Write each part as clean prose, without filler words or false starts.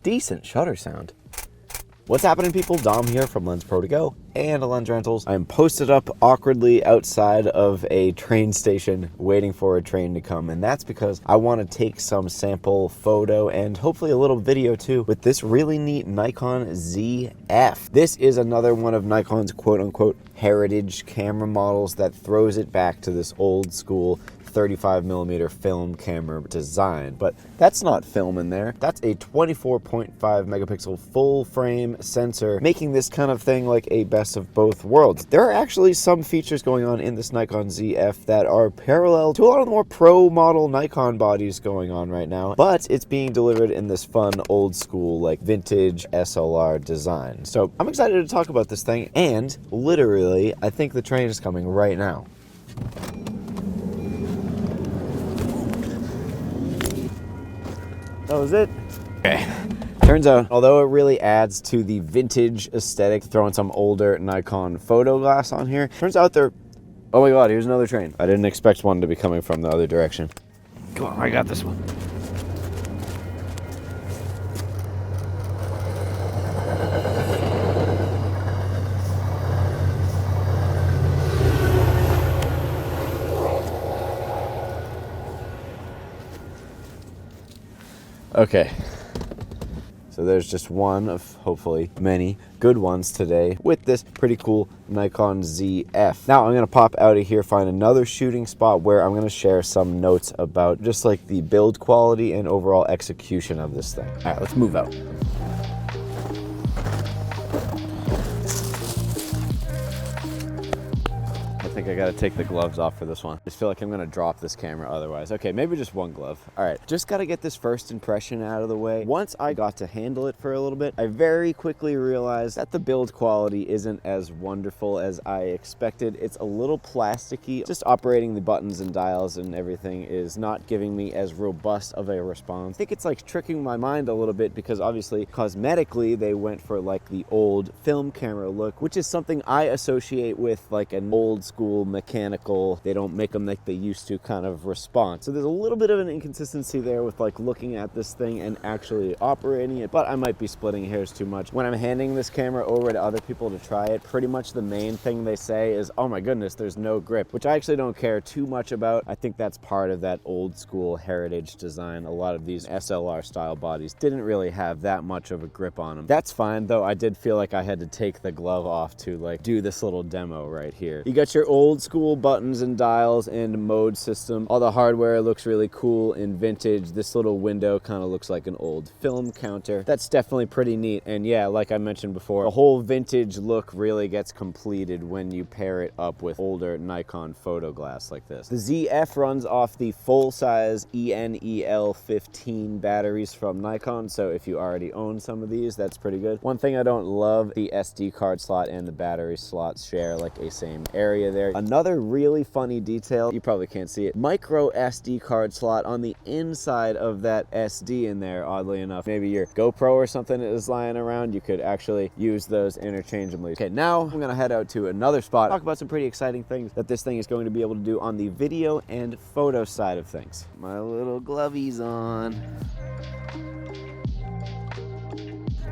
decent shutter sound. What's happening, people? Dom here from Lensprotogo and Lens Rentals. I'm posted up awkwardly outside of a train station waiting for a train to come, and that's because I want to take some sample photo and hopefully a little video too with this really neat Nikon ZF. This is another one of Nikon's quote-unquote heritage camera models that throws it back to this old school 35mm film camera design, but that's not film in there. That's a 24.5 megapixel full frame sensor, making this kind of thing like a best of both worlds. There are actually some features going on in this Nikon ZF that are parallel to a lot of the more pro model Nikon bodies going on right now, but it's being delivered in this fun old school like vintage SLR design. So I'm excited to talk about this thing, and literally I think the train is coming right now. That was it. Okay. Turns out, although it really adds to the vintage aesthetic, throwing some older Nikon photo glass on here, turns out they're... Oh my god, here's another train. I didn't expect one to be coming from the other direction. Come on, I got this one. Okay, so there's just one of hopefully many good ones today with this pretty cool Nikon ZF. Now I'm gonna pop out of here, find another shooting spot where I'm gonna share some notes about just like the build quality and overall execution of this thing. All right, let's move out. I think I gotta take the gloves off for this one. I just feel like I'm gonna drop this camera otherwise. Okay, maybe just one glove. All right, just gotta get this first impression out of the way. Once I got to handle it for a little bit, I very quickly realized that the build quality isn't as wonderful as I expected. It's a little plasticky. Just operating the buttons and dials and everything is not giving me as robust of a response. I think it's like tricking my mind a little bit because obviously cosmetically they went for like the old film camera look, which is something I associate with like an old school mechanical, they don't make them like they used to kind of response. So there's a little bit of an inconsistency there with like looking at this thing and actually operating it, but I might be splitting hairs too much. When I'm handing this camera over to other people to try it, pretty much the main thing they say is, oh my goodness, there's no grip, which I actually don't care too much about. I think that's part of that old school heritage design. A lot of these SLR style bodies didn't really have that much of a grip on them. That's fine though. I did feel like I had to take the glove off to like do this little demo right here. You got your old school buttons and dials and mode system. All the hardware looks really cool and vintage. This little window kind of looks like an old film counter. That's definitely pretty neat. And yeah, like I mentioned before, the whole vintage look really gets completed when you pair it up with older Nikon photo glass like this. The ZF runs off the full-size ENEL 15 batteries from Nikon, so if you already own some of these, that's pretty good. One thing I don't love, the SD card slot and the battery slots share like a same area there. Another really funny detail, you probably can't see it, micro SD card slot on the inside of that SD in there, oddly enough. Maybe your GoPro or something is lying around, you could actually use those interchangeably. Okay, now I'm gonna head out to another spot, talk about some pretty exciting things that this thing is going to be able to do on the video and photo side of things. My little glovies on.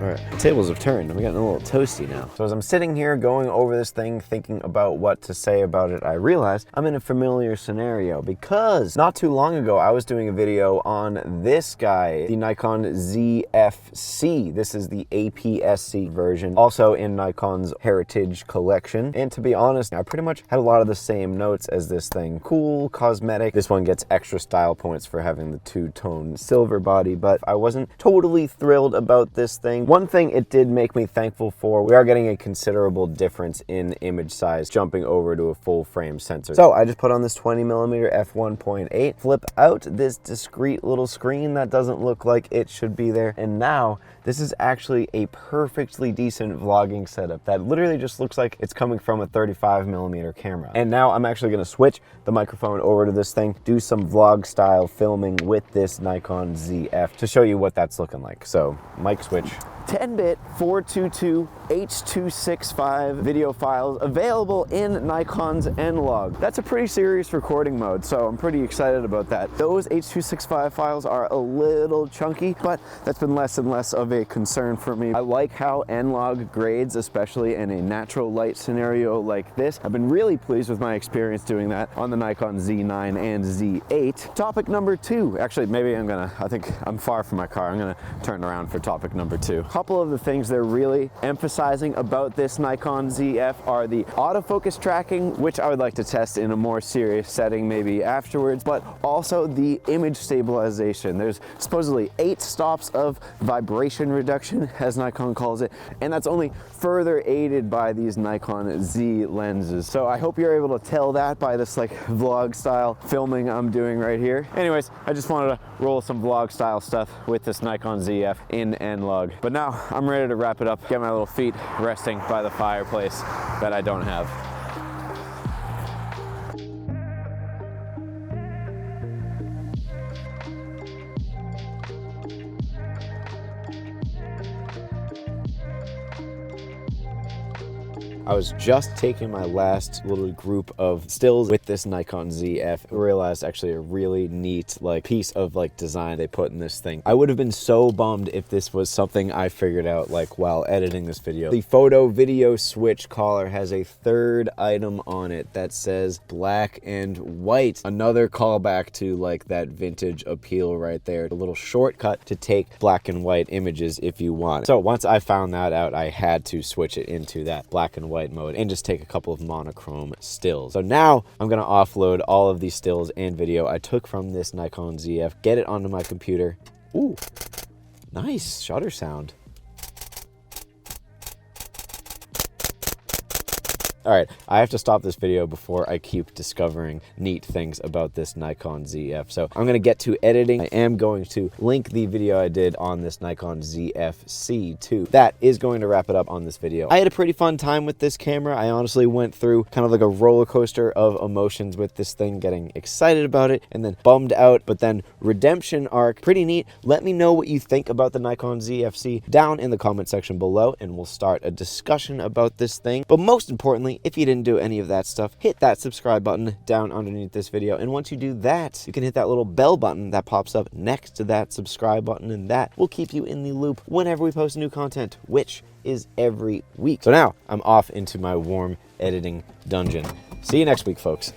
All right, the tables have turned. I'm getting a little toasty now. So as I'm sitting here going over this thing, thinking about what to say about it, I realized I'm in a familiar scenario because not too long ago, I was doing a video on this guy, the Nikon ZFC. This is the APS-C version, also in Nikon's Heritage collection. And to be honest, I pretty much had a lot of the same notes as this thing. Cool, cosmetic. This one gets extra style points for having the two-tone silver body, but I wasn't totally thrilled about this thing. One thing it did make me thankful for, we are getting a considerable difference in image size jumping over to a full frame sensor. So I just put on this 20mm f1.8, flip out this discrete little screen that doesn't look like it should be there, and now this is actually a perfectly decent vlogging setup that literally just looks like it's coming from a 35mm camera. And now I'm actually gonna switch the microphone over to this thing, do some vlog style filming with this Nikon ZF to show you what that's looking like. So mic switch. 10-bit 422 H.265 video files available in Nikon's N-Log. That's a pretty serious recording mode, so I'm pretty excited about that. Those H.265 files are a little chunky, but that's been less and less of a concern for me. I like how N-Log grades, especially in a natural light scenario like this. I've been really pleased with my experience doing that on the Nikon Z9 and Z8. Topic number 2. Actually, maybe I think I'm far from my car. I'm gonna turn around for topic number 2. A couple of the things they're really emphasizing about this Nikon ZF are the autofocus tracking, which I would like to test in a more serious setting maybe afterwards, but also the image stabilization. There's supposedly 8 stops of vibration reduction, as Nikon calls it, and that's only further aided by these Nikon Z lenses. So I hope you're able to tell that by this like vlog style filming I'm doing right here. Anyways, I just wanted to roll some vlog style stuff with this Nikon ZF in N-Log. But now I'm ready to wrap it up, get my little feet resting by the fireplace that I don't have. I was just taking my last little group of stills with this Nikon ZF. I realized actually a really neat piece of design they put in this thing. I would have been so bummed if this was something I figured out while editing this video. The photo video switch collar has a third item on it that says black and white. Another callback to that vintage appeal right there. A little shortcut to take black and white images if you want. So once I found that out, I had to switch it into that black and white mode and just take a couple of monochrome stills. So now I'm gonna offload all of these stills and video I took from this Nikon ZF, get it onto my computer. Ooh, nice shutter sound. All right, I have to stop this video before I keep discovering neat things about this Nikon ZF. So I'm gonna get to editing. I am going to link the video I did on this Nikon ZF-C too. That is going to wrap it up on this video. I had a pretty fun time with this camera. I honestly went through kind of like a roller coaster of emotions with this thing, getting excited about it and then bummed out, but then redemption arc. Pretty neat. Let me know what you think about the Nikon ZF-C down in the comment section below, and we'll start a discussion about this thing. But most importantly, if you didn't do any of that stuff, hit that subscribe button down underneath this video. And once you do that, you can hit that little bell button that pops up next to that subscribe button, and that will keep you in the loop whenever we post new content, which is every week. So now I'm off into my warm editing dungeon. See you next week, folks.